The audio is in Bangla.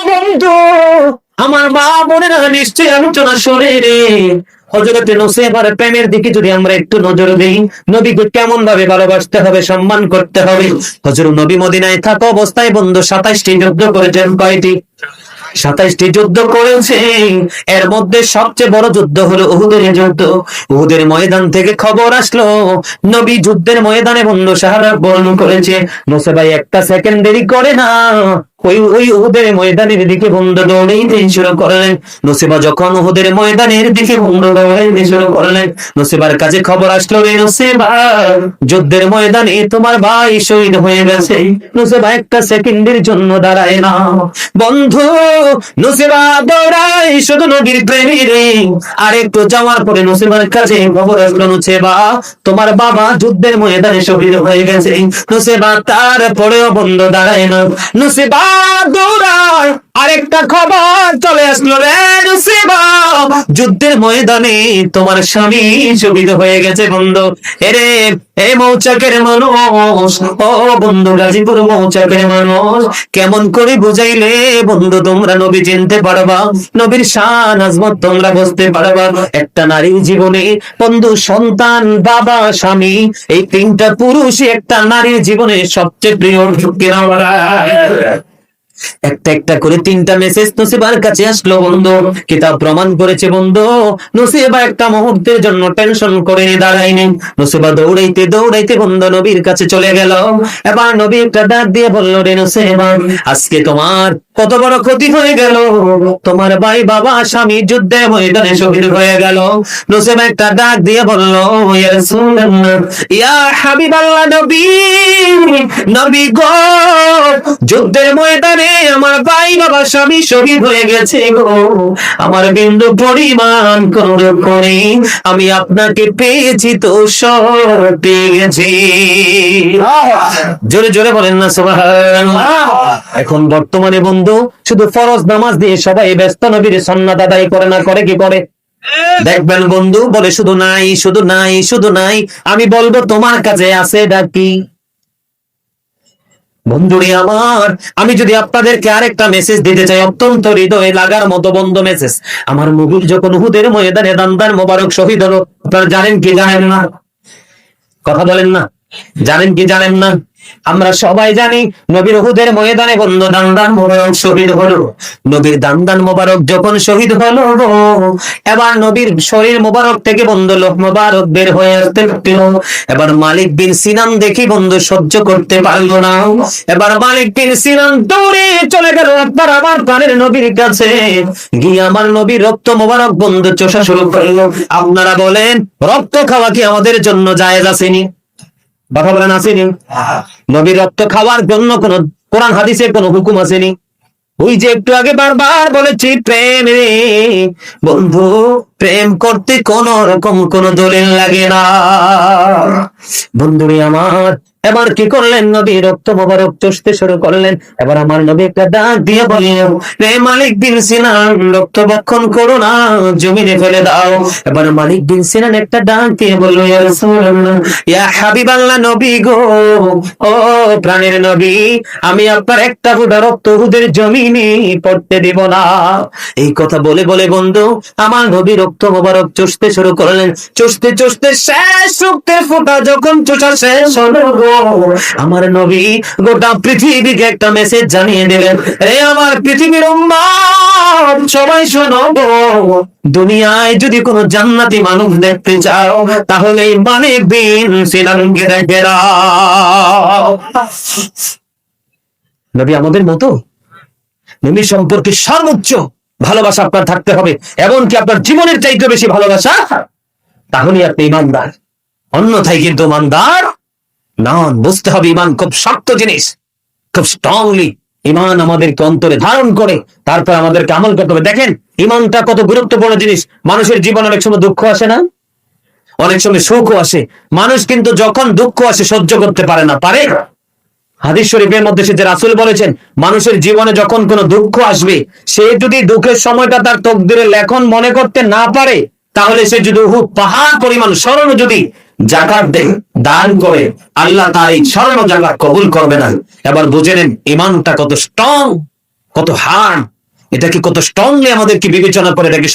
বন্ধু, আমার মা বোনেরা নিশ্চয়ই আলোচনা শুনে রে। হযরতে নূসেবার প্রেমের দিকে যদি আমরা একটু নজর দেই, নবীকে কেমন ভাবে ভালোবাসতে হবে, সম্মান করতে হবে। হযরত নবী মদিনায় থাকা অবস্থায় বন্ধু 27টি যুদ্ধ করেছেন। কয়টি? 27টি যুদ্ধ করেছে। এর মধ্যে সবচেয়ে বড় যুদ্ধ হলো উহুদের যুদ্ধ। উহুদের ময়দান থেকে খবর আসলো নবী যুদ্ধের ময়দানে বন্ধু শাহাদাত বরণ করেছে। মুসা ভাই একটা সেকেন্ড দেরি করে না, ওই উহুদের ময়দানের দিকে বন্ধু দৌড়াইতে শুরু করলেন। নসিবা যখন উহুদের ময়দানের দিকে বন্ধু দৌড়াইতে শুরু করলেন, নসিবার কাছে খবর আসলো, রে নসিবা, যুদ্ধের ময়দানে তোমার ভাই শহীদ হয়ে গেছে। নসিবা একটা সেকেন্ডের জন্য দাঁড়ায় না বন্ধু। নসিবা দৌড়াই শুধু নবীর প্রেমী রে। আর একটু যাওয়ার পরে নসিবার কাছে খবর আসলো, নসিবা, তোমার বাবা যুদ্ধের ময়দানে শহীদ হয়ে গেছে। নসিবা তারপরেও বন্ধু দাঁড়ায় না, নসিবা দৌড়ায়। আরেকটা খবর চলে আসলো, রে নসিবা, যুদ্ধের ময়দানে তোমার স্বামী শহীদ হয়ে গেছে। বন্ধু এরে, এই মৌচাকের মানুষ, ও বন্ধু গাজীপুর মৌচাকের মানুষ, কেমন করে বুঝাইলে বন্ধু তোমরা নবী চিনতে পারবা, নবীর শান আজমত তোমরা বুঝতে পারবা। একটা নারীর জীবনে বন্ধু সন্তান, বাবা, স্বামী, এই তিনটা পুরুষই একটা নারীর জীবনে সবচেয়ে প্রিয়। একটা একটা করে তিনটা মেসেজ নসিবার কাছে আসলো বন্ধু। কিতাব প্রমাণ করেছে বন্ধু, নসিবা একটা মুহূর্তের জন্য টেনশন করে দাঁড়ায়নি। নসিবা দৌড়াইতে দৌড়াইতে বন্ধু নবীর কাছে চলে গেল। এবার নবী একটা ডাক দিয়ে বলল, রে নসিবা, আজকে তোমার কত বড় ক্ষতি হয়ে গেল, তোমার ভাই, বাবা, স্বামী যুদ্ধে ময়দানে শহীদ হয়ে গেল। নসিবা একটা ডাক দিয়ে বলল, ইয়া রাসূলুল্লাহ, ইয়া হাবিবাল্লাহ, নবী, নবী গো, যুদ্ধের ময়দানে আমার ভাই, বাবা, স্বামী শহীদ হয়ে গেছে গো। আমার বিন্দু পরিমাণ করে আমি আপনাকে পেয়েছি তো সব পেয়ে গেছি। জোরে জোরে বলেন না সুবহানাল্লাহ। এখন বর্তমানে বন্ধু শুধু ফরজ নামাজ দিয়ে সবাই ব্যস্ত, নবীর সুন্নাত আদায় করে না, করে কি করে? দেখবেন বন্ধু বলে শুধু নাই, শুধু নাই, শুধু নাই। আমি বলবো তোমার কাছে আছে ডাকি। বন্ধুরে আমার, আমি যদি আপনাদেরকে আরেকটা মেসেজ দিতে চাই, অত্যন্ত হৃদয়ে লাগার মতো বন্ধু মেসেজ। আমার মুগুর যখন উহুদের ময়দানে দান্দার মোবারক শহীদ হলো, আপনারা জানেন কি জানেন না? কথা বলেন না, জানেন কি জানেন না? আমরা সবাই জানি নবীর উহুদের ময়দানে বন্ধু দান্দান মোবারক শহীদ হলো। নবীর দান্দান মোবারক যখন শহীদ হলো, এবার নবীর শরীর মোবারক থেকে বন্ধু লোহ মোবারক বের হয়ে আসতে লাগলো। এবার মালিক বিন সিনান দেখি বন্ধু সহ্য করতে পারলো না। এবার মালিক বিন সিনান দৌড়ে চলে গেল আপনার আমার প্রাণের নবীর কাছে, গিয়ে আমার নবীর রক্ত মোবারক বন্ধু চোষা শুরু করলো। আপনারা বলেন, রক্ত খাওয়া কি আমাদের জন্য জায়েজ আসেনি? কথা বলেন, আসেনি? নবীর রক্ত খাওয়ার জন্য কোন কোরআন হাদিসের কোন হুকুম আসেনি? ওই যে একটু আগে বারবার বলেছি, প্রেম রে বন্ধু, প্রেম করতে কোন রকম কোন দলিল লাগে না। বন্ধুরে আমার, এবার কি করলেন, নবী রক্ত মোবারক চষতে শুরু করলেন। এবার আমার নবী একটা ডাক দিয়ে বললেন, রে মালিক বিন সিনান, রক্ত বক্ষণ করো না, জমিনে ফেলে দাও। এবার মালিক বিন সিনান একটা ডাক দিয়ে বলল, ইয়া রাসূলুল্লাহ, ইয়া হাবিবাল্লাহ, নবী গো, ও প্রাণের নবী, আমি আপনার একটা ফোঁটা রক্ত উহুদের জমিনে পড়তে দিব না। এই কথা বলে বলে বন্ধু আমার নবী রক্ত মোবারক চষতে শুরু করলেন। চষতে চষতে শেষ রক্তের ফোঁটা যখন চষা শেষ হলো, আমার নবী গোটা পৃথিবীকে একটা মেসেজ জানিয়ে দিলেন, এই আমার পৃথিবীর উম্মত সবাই শোনো, দুনিয়ায় যদি কোনো জান্নাতি মানুষ দেখতে চাও, তাহলে মালিক বিন সিনানকে দেখে নাও। নবী আমাদের মতো, নবী সম্পর্কে সর্বোচ্চ ভালোবাসা আপনার থাকতে হবে, এমনকি আপনার জীবনের চাইতে বেশি ভালোবাসা, তাহলে আপনি ইমানদার। অন্যথায় কিন্তু ইমানদার নন। বুঝতে হবে, ইমান খুব শক্ত জিনিস, খুব স্ট্রংলি ইমান আমাদেরকে অন্তরে ধারণ করে তারপর আমাদেরকে আমল করতে হবে। দেখেন ইমানটা কত গুরুত্বপূর্ণ জিনিস। মানুষের জীবন অনেক সময় দুঃখ আসে না, অনেক সময় সুখও আসে। মানুষ কিন্তু যখন দুঃখ আসে সহ্য করতে পারে না, পারে? হাদিস শরীফের মধ্যে সে যে রাসূল বলেছেন, মানুষের জীবনে যখন কোনো দুঃখ আসবে, সে যদি দুঃখের সময়টা তার তকদিরের লেখন মনে করতে না পারে, তাহলে সে যদি পাহাড় পরিমাণ স্বর্ণ যদি জাকাত দেয়, দান করে, আল্লাহ তার এই স্বর্ণ জাকাত কবুল করবে না। এবার বুঝে নেন ইমানটা কত স্ট্রং। কত হার্ড, এটাকে কত স্ট্রংলি আমাদেরকে বিবেচনা করে এটাকে